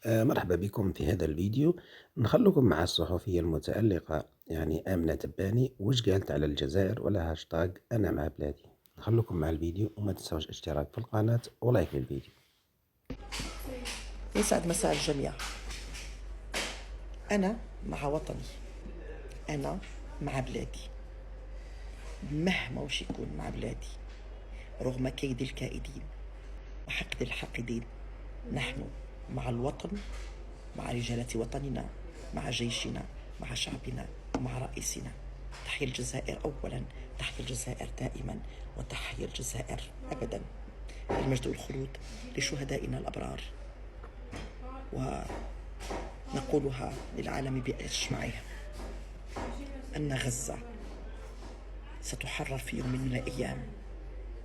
مرحبا بكم في هذا الفيديو. نخلكم مع الصحفية المتألقة آمنة تباني، وش قالت على الجزائر ولا هاشتاج أنا مع بلادي. نخلكم مع الفيديو، وما تنسوش اشتراك في القناة ولايك للفيديو. يسعد مساء الجميع. أنا مع وطني، أنا مع بلادي، مهما وش يكون مع بلادي، رغم كيد الكائدين وحقد الحاقدين. نحن مع الوطن، مع رجالة وطننا، مع جيشنا، مع شعبنا ومع رئيسنا. تحيا الجزائر أولا، تحيا الجزائر دائما، وتحيا الجزائر أبدا. المجد والخلود لشهدائنا الأبرار، ونقولها للعالم بأجمعه أن غزة ستحرر في يوم من الأيام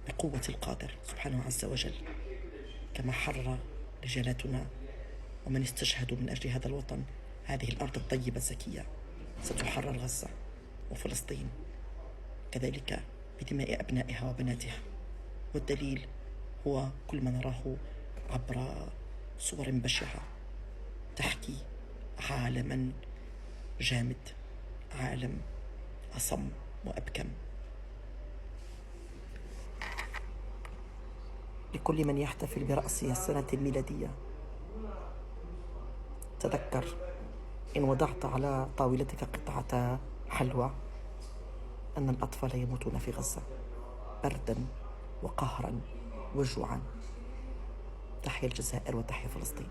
بقوة القادر سبحانه عز وجل، كما حرر رجالاتنا ومن استشهدوا من أجل هذا الوطن. هذه الأرض الطيبة الزكية ستحرر غزة وفلسطين كذلك بدماء أبنائها وبناتها. والدليل هو كل ما نراه عبر صور بشعة تحكي عالما جامد، عالم أصم وأبكم. لكل من يحتفل برأس السنة الميلادية، تذكر إن وضعت على طاولتك قطعة حلوى أن الأطفال يموتون في غزة بردا وقهرا وجوعا. تحيا الجزائر وتحيا فلسطين.